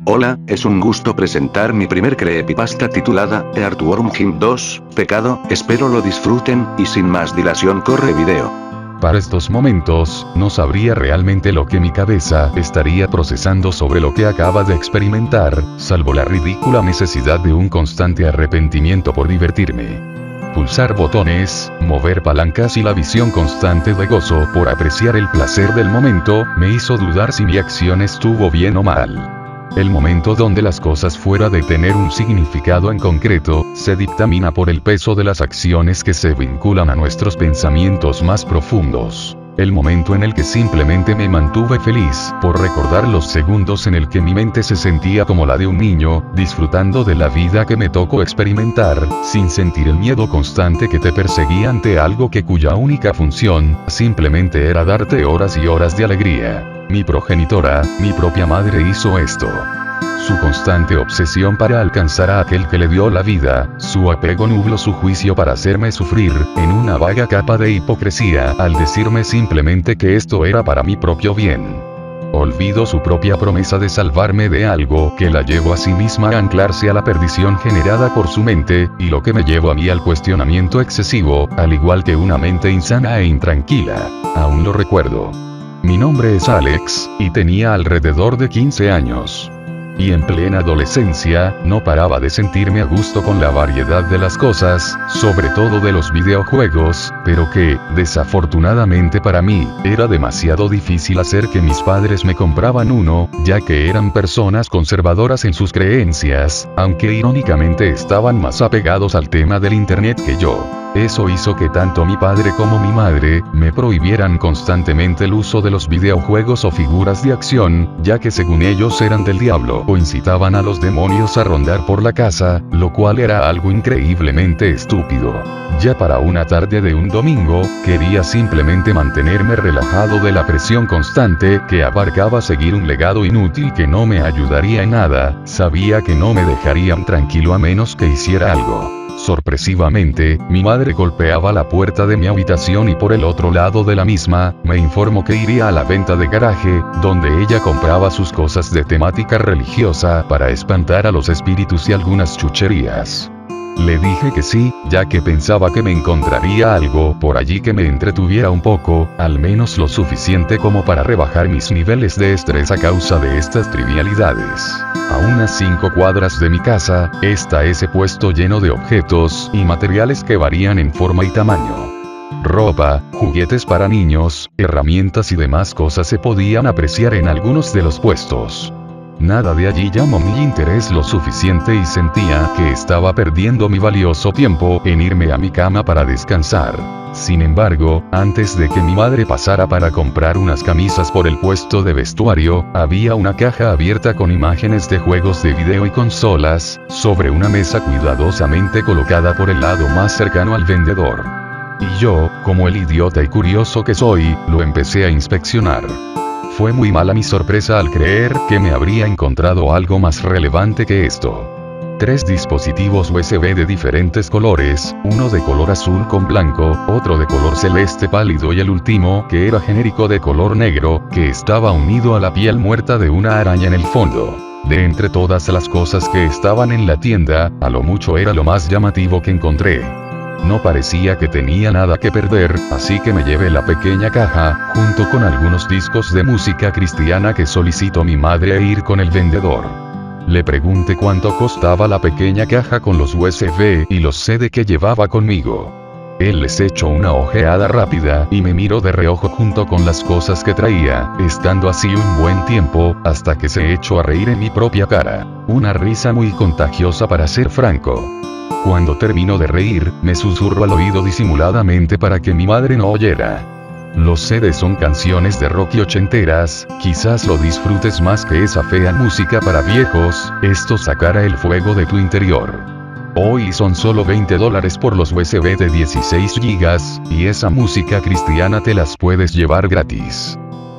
Hola, es un gusto presentar mi primer creepypasta titulada Earthworm Jim 2, Pecado, espero lo disfruten, y sin más dilación corre video. Para estos momentos, no sabría realmente lo que mi cabeza estaría procesando sobre lo que acaba de experimentar, salvo la ridícula necesidad de un constante arrepentimiento por divertirme. Pulsar botones, mover palancas y la visión constante de gozo por apreciar el placer del momento, me hizo dudar si mi acción estuvo bien o mal. El momento donde las cosas fuera de tener un significado en concreto, se dictamina por el peso de las acciones que se vinculan a nuestros pensamientos más profundos. El momento en el que simplemente me mantuve feliz, por recordar los segundos en el que mi mente se sentía como la de un niño, disfrutando de la vida que me tocó experimentar, sin sentir el miedo constante que te perseguía ante algo cuya única función, simplemente era darte horas y horas de alegría. Mi progenitora, mi propia madre hizo esto. Su constante obsesión para alcanzar a aquel que le dio la vida, su apego nubló su juicio para hacerme sufrir, en una vaga capa de hipocresía, al decirme simplemente que esto era para mi propio bien. Olvidó su propia promesa de salvarme de algo que la llevó a sí misma a anclarse a la perdición generada por su mente, y lo que me llevó a mí al cuestionamiento excesivo, al igual que una mente insana e intranquila. Aún lo recuerdo. Mi nombre es Alex, y tenía alrededor de 15 años. Y en plena adolescencia, no paraba de sentirme a gusto con la variedad de las cosas, sobre todo de los videojuegos, pero que, desafortunadamente para mí, era demasiado difícil hacer que mis padres me compraban uno, ya que eran personas conservadoras en sus creencias, aunque irónicamente estaban más apegados al tema del internet que yo. Eso hizo que tanto mi padre como mi madre, me prohibieran constantemente el uso de los videojuegos o figuras de acción, ya que según ellos eran del diablo, o incitaban a los demonios a rondar por la casa, lo cual era algo increíblemente estúpido. Ya para una tarde de un domingo, quería simplemente mantenerme relajado de la presión constante que abarcaba seguir un legado inútil que no me ayudaría en nada, sabía que no me dejarían tranquilo a menos que hiciera algo. Sorpresivamente, mi madre golpeaba la puerta de mi habitación y por el otro lado de la misma, me informó que iría a la venta de garaje, donde ella compraba sus cosas de temática religiosa para espantar a los espíritus y algunas chucherías. Le dije que sí, ya que pensaba que me encontraría algo por allí que me entretuviera un poco, al menos lo suficiente como para rebajar mis niveles de estrés a causa de estas trivialidades. A unas 5 cuadras de mi casa, está ese puesto lleno de objetos y materiales que varían en forma y tamaño. Ropa, juguetes para niños, herramientas y demás cosas se podían apreciar en algunos de los puestos. Nada de allí llamó mi interés lo suficiente y sentía que estaba perdiendo mi valioso tiempo en irme a mi cama para descansar. Sin embargo, antes de que mi madre pasara para comprar unas camisas por el puesto de vestuario, había una caja abierta con imágenes de juegos de video y consolas, sobre una mesa cuidadosamente colocada por el lado más cercano al vendedor. Y yo, como el idiota y curioso que soy, lo empecé a inspeccionar. Fue muy mala mi sorpresa al creer que me habría encontrado algo más relevante que esto. 3 dispositivos USB de diferentes colores, uno de color azul con blanco, otro de color celeste pálido y el último, que era genérico de color negro, que estaba unido a la piel muerta de una araña en el fondo. De entre todas las cosas que estaban en la tienda, a lo mucho era lo más llamativo que encontré. No parecía que tenía nada que perder, así que me llevé la pequeña caja, junto con algunos discos de música cristiana que solicitó mi madre a ir con el vendedor. Le pregunté cuánto costaba la pequeña caja con los USB y los CD que llevaba conmigo. Él les echó una ojeada rápida y me miró de reojo junto con las cosas que traía, estando así un buen tiempo, hasta que se echó a reír en mi propia cara. Una risa muy contagiosa para ser franco. Cuando terminó de reír, me susurró al oído disimuladamente para que mi madre no oyera. Los CDs son canciones de rock y ochenteras, quizás lo disfrutes más que esa fea música para viejos, esto sacará el fuego de tu interior. Hoy son solo $20 por los USB de 16 GB, y esa música cristiana te las puedes llevar gratis.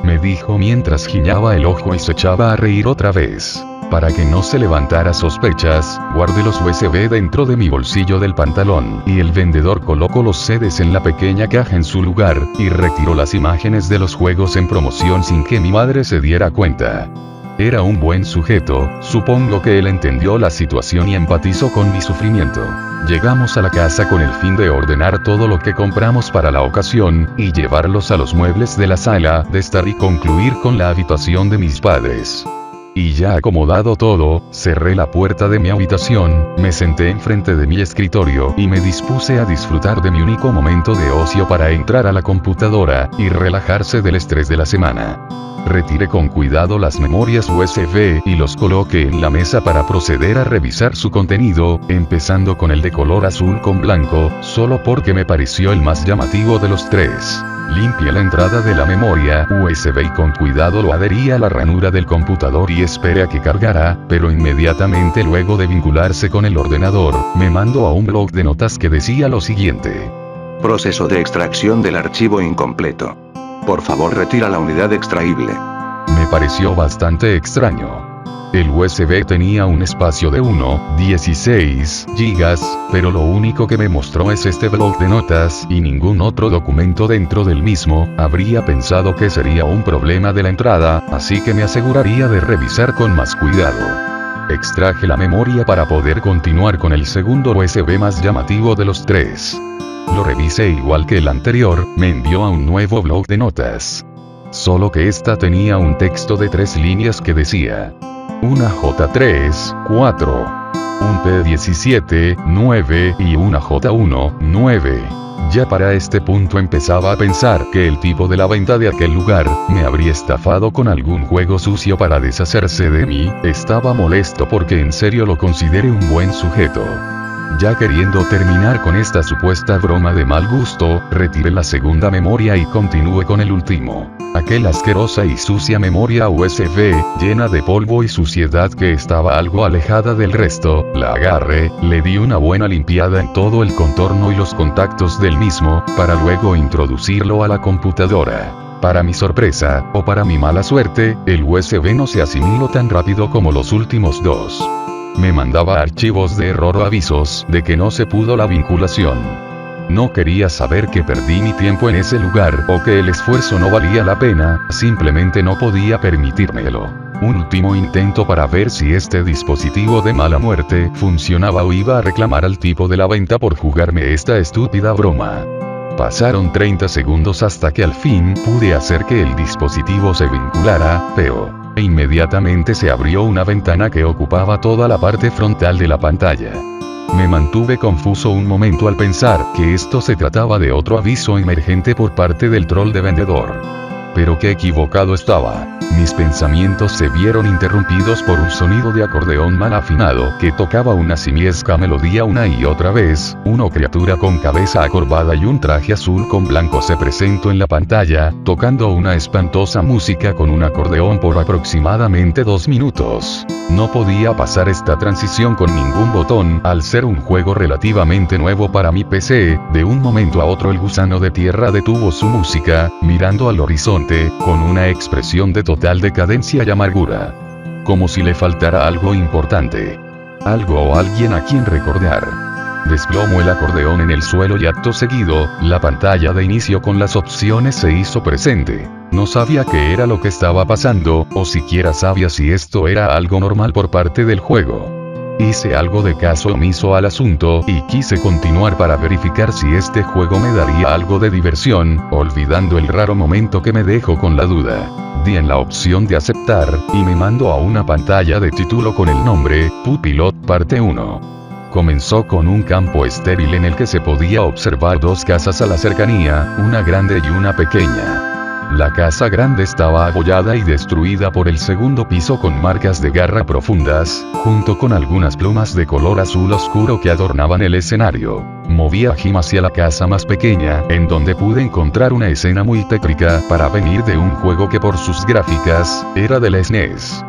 Me dijo mientras guiñaba el ojo y se echaba a reír otra vez. Para que no se levantara sospechas, guardé los USB dentro de mi bolsillo del pantalón, y el vendedor colocó los CDs en la pequeña caja en su lugar, y retiró las imágenes de los juegos en promoción sin que mi madre se diera cuenta. Era un buen sujeto, supongo que él entendió la situación y empatizó con mi sufrimiento. Llegamos a la casa con el fin de ordenar todo lo que compramos para la ocasión, y llevarlos a los muebles de la sala de estar y concluir con la habitación de mis padres. Y ya acomodado todo, cerré la puerta de mi habitación, me senté enfrente de mi escritorio y me dispuse a disfrutar de mi único momento de ocio para entrar a la computadora y relajarse del estrés de la semana. Retiré con cuidado las memorias USB y los coloqué en la mesa para proceder a revisar su contenido, empezando con el de color azul con blanco, solo porque me pareció el más llamativo de los tres. Limpié la entrada de la memoria USB y con cuidado lo adherí a la ranura del computador y esperé a que cargara, pero inmediatamente luego de vincularse con el ordenador, me mandó a un blog de notas que decía lo siguiente. Proceso de extracción del archivo incompleto. Por favor, retira la unidad extraíble. Me pareció bastante extraño. El USB tenía un espacio de 1,16 GB, pero lo único que me mostró es este blog de notas y ningún otro documento dentro del mismo. Habría pensado que sería un problema de la entrada, así que me aseguraría de revisar con más cuidado. Extraje la memoria para poder continuar con el segundo USB más llamativo de los tres. Lo revisé igual que el anterior, me envió a un nuevo blog de notas. Solo que esta tenía un texto de 3 líneas que decía: una J3, 4, un P17, 9 y una J1, 9. Ya para este punto empezaba a pensar que el tipo de la venta de aquel lugar me habría estafado con algún juego sucio para deshacerse de mí. Estaba molesto porque en serio lo consideré un buen sujeto. Ya queriendo terminar con esta supuesta broma de mal gusto, retiré la segunda memoria y continué con el último. Aquella asquerosa y sucia memoria USB, llena de polvo y suciedad que estaba algo alejada del resto, la agarré, le di una buena limpiada en todo el contorno y los contactos del mismo, para luego introducirlo a la computadora. Para mi sorpresa, o para mi mala suerte, el USB no se asimiló tan rápido como los últimos dos. Me mandaba archivos de error o avisos de que no se pudo la vinculación. No quería saber que perdí mi tiempo en ese lugar o que el esfuerzo no valía la pena, simplemente no podía permitírmelo. Un último intento para ver si este dispositivo de mala muerte funcionaba o iba a reclamar al tipo de la venta por jugarme esta estúpida broma. Pasaron 30 segundos hasta que al fin pude hacer que el dispositivo se vinculara, pero inmediatamente se abrió una ventana que ocupaba toda la parte frontal de la pantalla. Me mantuve confuso un momento al pensar que esto se trataba de otro aviso emergente por parte del troll de vendedor. Pero qué equivocado estaba. Mis pensamientos se vieron interrumpidos por un sonido de acordeón mal afinado que tocaba una simiesca melodía una y otra vez. Una criatura con cabeza acorvada y un traje azul con blanco se presentó en la pantalla, tocando una espantosa música con un acordeón por aproximadamente 2 minutos. No podía pasar esta transición con ningún botón, al ser un juego relativamente nuevo para mi PC. De un momento a otro el gusano de tierra detuvo su música, mirando al horizonte, con una expresión de total decadencia y amargura. Como si le faltara algo importante. Algo o alguien a quien recordar. Desplomó el acordeón en el suelo y acto seguido, la pantalla de inicio con las opciones se hizo presente. No sabía qué era lo que estaba pasando, o siquiera sabía si esto era algo normal por parte del juego. Hice algo de caso omiso al asunto y quise continuar para verificar si este juego me daría algo de diversión, olvidando el raro momento que me dejó con la duda. Di en la opción de aceptar, y me mandó a una pantalla de título con el nombre, Pupilot Parte 1. Comenzó con un campo estéril en el que se podía observar 2 casas a la cercanía, una grande y una pequeña. La casa grande estaba abollada y destruida por el segundo piso con marcas de garra profundas, junto con algunas plumas de color azul oscuro que adornaban el escenario. Moví a Jim hacia la casa más pequeña, en donde pude encontrar una escena muy tétrica para venir de un juego que por sus gráficas, era de la SNES.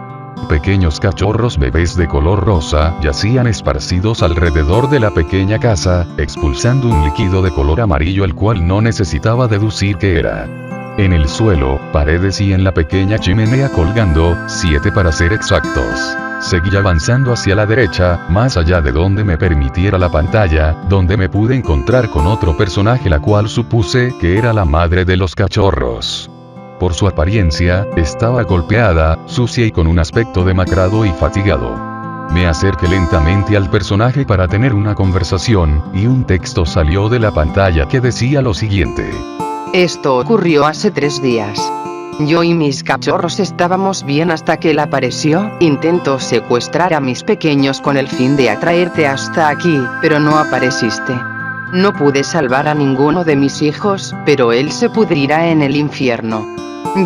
Pequeños cachorros bebés de color rosa yacían esparcidos alrededor de la pequeña casa, expulsando un líquido de color amarillo el cual no necesitaba deducir qué era. En el suelo, paredes y en la pequeña chimenea colgando, 7 para ser exactos. Seguí avanzando hacia la derecha, más allá de donde me permitiera la pantalla, donde me pude encontrar con otro personaje la cual supuse que era la madre de los cachorros. Por su apariencia, estaba golpeada, sucia y con un aspecto demacrado y fatigado. Me acerqué lentamente al personaje para tener una conversación, y un texto salió de la pantalla que decía lo siguiente. Esto ocurrió hace 3 días. Yo y mis cachorros estábamos bien hasta que él apareció. Intentó secuestrar a mis pequeños con el fin de atraerte hasta aquí, pero no apareciste. No pude salvar a ninguno de mis hijos, pero él se pudrirá en el infierno.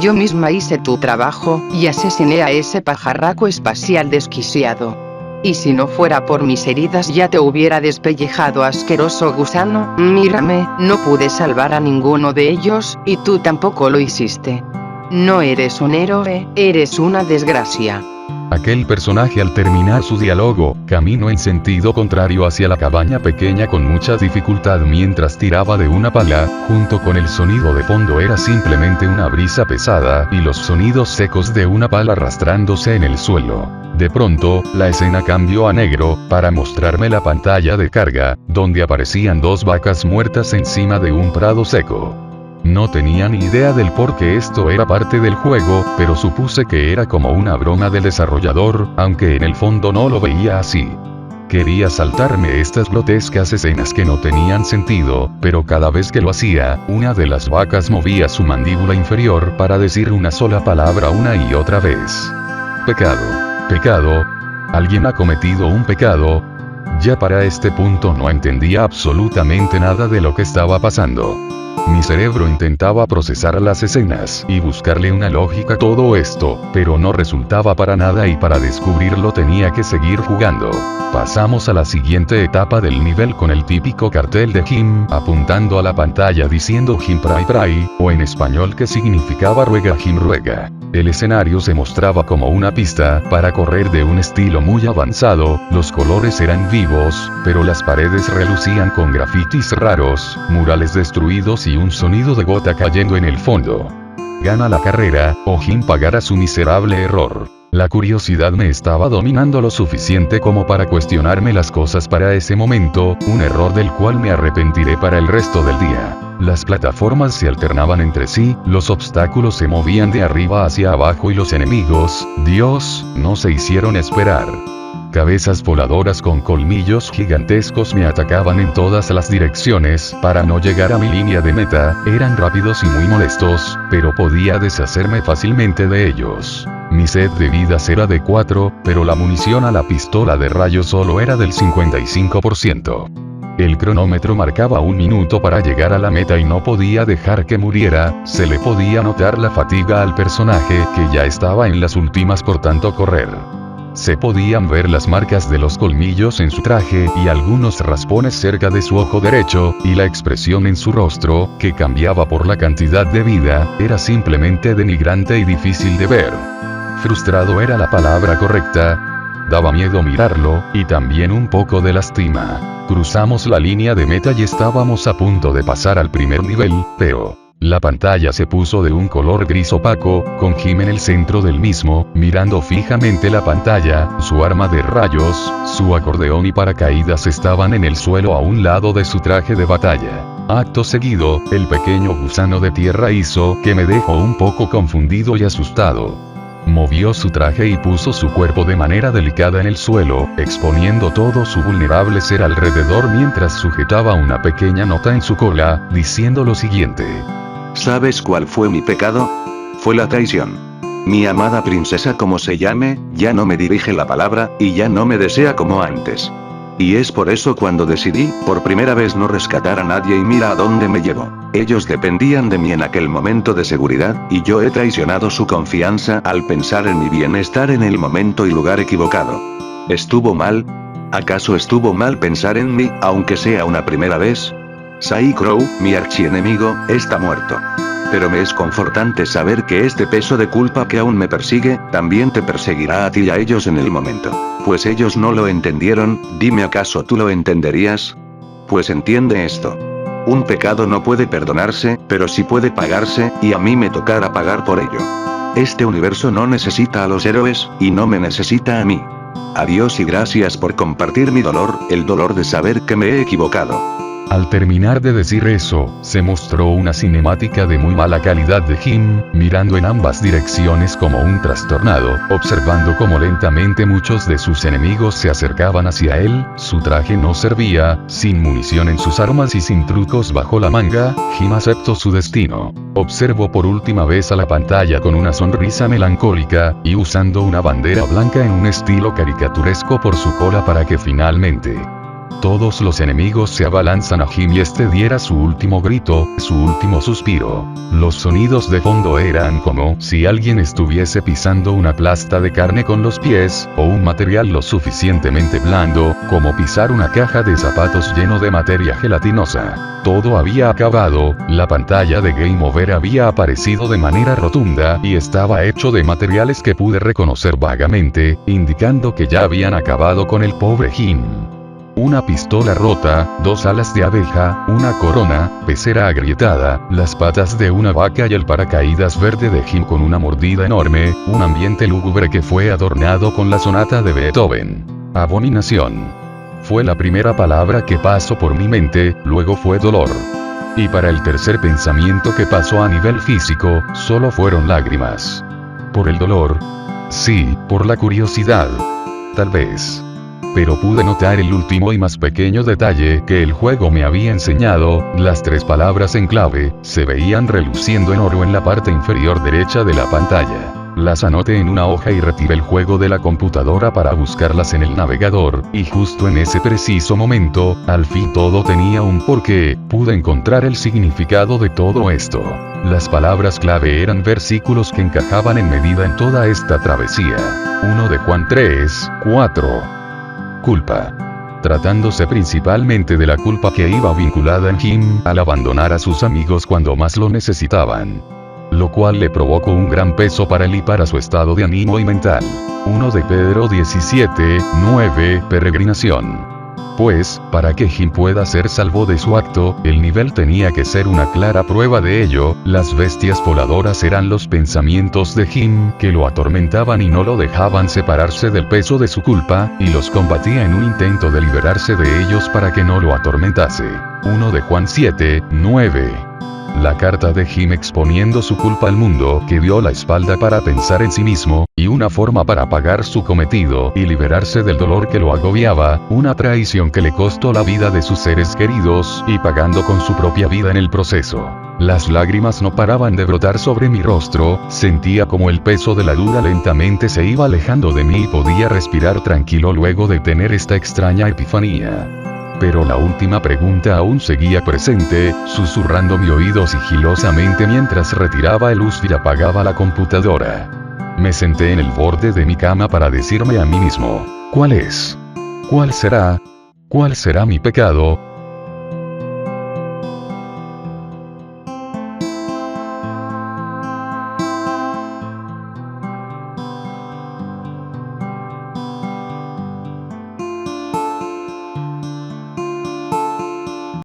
Yo misma hice tu trabajo, y asesiné a ese pajarraco espacial desquiciado. Y si no fuera por mis heridas ya te hubiera despellejado, asqueroso gusano. Mírame, no pude salvar a ninguno de ellos, y tú tampoco lo hiciste. No eres un héroe, eres una desgracia. Aquel personaje, al terminar su diálogo, caminó en sentido contrario hacia la cabaña pequeña con mucha dificultad mientras tiraba de una pala. Junto con el sonido de fondo era simplemente una brisa pesada y los sonidos secos de una pala arrastrándose en el suelo. De pronto, la escena cambió a negro, para mostrarme la pantalla de carga, donde aparecían 2 vacas muertas encima de un prado seco. No tenía ni idea del por qué esto era parte del juego, pero supuse que era como una broma del desarrollador, aunque en el fondo no lo veía así. Quería saltarme estas grotescas escenas que no tenían sentido, pero cada vez que lo hacía, una de las vacas movía su mandíbula inferior para decir una sola palabra una y otra vez. Pecado. Pecado. ¿Alguien ha cometido un pecado? Ya para este punto no entendía absolutamente nada de lo que estaba pasando. Mi cerebro intentaba procesar las escenas y buscarle una lógica a todo esto, pero no resultaba para nada y para descubrirlo tenía que seguir jugando. Pasamos a la siguiente etapa del nivel con el típico cartel de Jim apuntando a la pantalla diciendo Jim pray pray, o en español que significaba ruega Jim ruega. El escenario se mostraba como una pista para correr de un estilo muy avanzado, los colores eran vivos, pero las paredes relucían con grafitis raros, murales destruidos y un sonido de gota cayendo en el fondo. Gana la carrera, o Jim pagará su miserable error. La curiosidad me estaba dominando lo suficiente como para cuestionarme las cosas para ese momento, un error del cual me arrepentiré para el resto del día. Las plataformas se alternaban entre sí, los obstáculos se movían de arriba hacia abajo y los enemigos, Dios, no se hicieron esperar. Cabezas voladoras con colmillos gigantescos me atacaban en todas las direcciones para no llegar a mi línea de meta, eran rápidos y muy molestos, pero podía deshacerme fácilmente de ellos. Mi set de vidas era de 4, pero la munición a la pistola de rayos solo era del 55%. El cronómetro marcaba 1 minuto para llegar a la meta y no podía dejar que muriera, se le podía notar la fatiga al personaje que ya estaba en las últimas por tanto correr. Se podían ver las marcas de los colmillos en su traje y algunos raspones cerca de su ojo derecho, y la expresión en su rostro, que cambiaba por la cantidad de vida, era simplemente denigrante y difícil de ver. Frustrado era la palabra correcta. Daba miedo mirarlo, y también un poco de lástima. Cruzamos la línea de meta y estábamos a punto de pasar al primer nivel, pero la pantalla se puso de un color gris opaco, con Jim en el centro del mismo, mirando fijamente la pantalla, su arma de rayos, su acordeón y paracaídas estaban en el suelo a un lado de su traje de batalla. Acto seguido, el pequeño gusano de tierra hizo que me dejó un poco confundido y asustado. Movió su traje y puso su cuerpo de manera delicada en el suelo, exponiendo todo su vulnerable ser alrededor mientras sujetaba una pequeña nota en su cola, diciendo lo siguiente. ¿Sabes cuál fue mi pecado? Fue la traición. Mi amada princesa, como se llame, ya no me dirige la palabra, y ya no me desea como antes. Y es por eso cuando decidí, por primera vez, no rescatar a nadie y mira a dónde me llevó. Ellos dependían de mí en aquel momento de seguridad, y yo he traicionado su confianza al pensar en mi bienestar en el momento y lugar equivocado. ¿Estuvo mal? ¿Acaso estuvo mal pensar en mí, aunque sea una primera vez? Sai Crow, mi archienemigo, está muerto. Pero me es confortante saber que este peso de culpa que aún me persigue, también te perseguirá a ti y a ellos en el momento. Pues ellos no lo entendieron, dime ¿acaso tú lo entenderías? Pues entiende esto. Un pecado no puede perdonarse, pero sí puede pagarse, y a mí me tocará pagar por ello. Este universo no necesita a los héroes, y no me necesita a mí. Adiós y gracias por compartir mi dolor, el dolor de saber que me he equivocado. Al terminar de decir eso, se mostró una cinemática de muy mala calidad de Jim, mirando en ambas direcciones como un trastornado, observando cómo lentamente muchos de sus enemigos se acercaban hacia él, su traje no servía, sin munición en sus armas y sin trucos bajo la manga, Jim aceptó su destino. Observó por última vez a la pantalla con una sonrisa melancólica, y usando una bandera blanca en un estilo caricaturesco por su cola para que finalmente todos los enemigos se abalanzan a Jim y este diera su último grito, su último suspiro. Los sonidos de fondo eran como si alguien estuviese pisando una plasta de carne con los pies, o un material lo suficientemente blando, como pisar una caja de zapatos lleno de materia gelatinosa. Todo había acabado, la pantalla de Game Over había aparecido de manera rotunda y estaba hecho de materiales que pude reconocer vagamente, indicando que ya habían acabado con el pobre Jim. Una pistola rota, 2 alas de abeja, una corona, pecera agrietada, las patas de una vaca y el paracaídas verde de Jim con una mordida enorme, un ambiente lúgubre que fue adornado con la sonata de Beethoven. Abominación. Fue la primera palabra que pasó por mi mente, luego fue dolor. Y para el tercer pensamiento que pasó a nivel físico, solo fueron lágrimas. ¿Por el dolor? Sí, por la curiosidad. Tal vez. Pero pude notar el último y más pequeño detalle que el juego me había enseñado, las 3 palabras en clave, se veían reluciendo en oro en la parte inferior derecha de la pantalla. Las anoté en una hoja y retiré el juego de la computadora para buscarlas en el navegador, y justo en ese preciso momento, al fin todo tenía un porqué, pude encontrar el significado de todo esto. Las palabras clave eran versículos que encajaban en medida en toda esta travesía. 1 de Juan 3:4. Culpa. Tratándose principalmente de la culpa que iba vinculada en Jim al abandonar a sus amigos cuando más lo necesitaban. Lo cual le provocó un gran peso para él y para su estado de ánimo y mental. 1 de Pedro 17:9. Peregrinación. Pues, para que Jim pueda ser salvo de su acto, el nivel tenía que ser una clara prueba de ello. Las bestias voladoras eran los pensamientos de Jim que lo atormentaban y no lo dejaban separarse del peso de su culpa, y los combatía en un intento de liberarse de ellos para que no lo atormentase. 1 de Juan 7:9. La carta de Jim exponiendo su culpa al mundo que dio la espalda para pensar en sí mismo, y una forma para pagar su cometido y liberarse del dolor que lo agobiaba, una traición que le costó la vida de sus seres queridos y pagando con su propia vida en el proceso. Las lágrimas no paraban de brotar sobre mi rostro, sentía como el peso de la duda lentamente se iba alejando de mí y podía respirar tranquilo luego de tener esta extraña epifanía. Pero la última pregunta aún seguía presente, susurrando mi oído sigilosamente mientras retiraba el luz y apagaba la computadora. Me senté en el borde de mi cama para decirme a mí mismo, ¿cuál es? ¿Cuál será? ¿Cuál será mi pecado?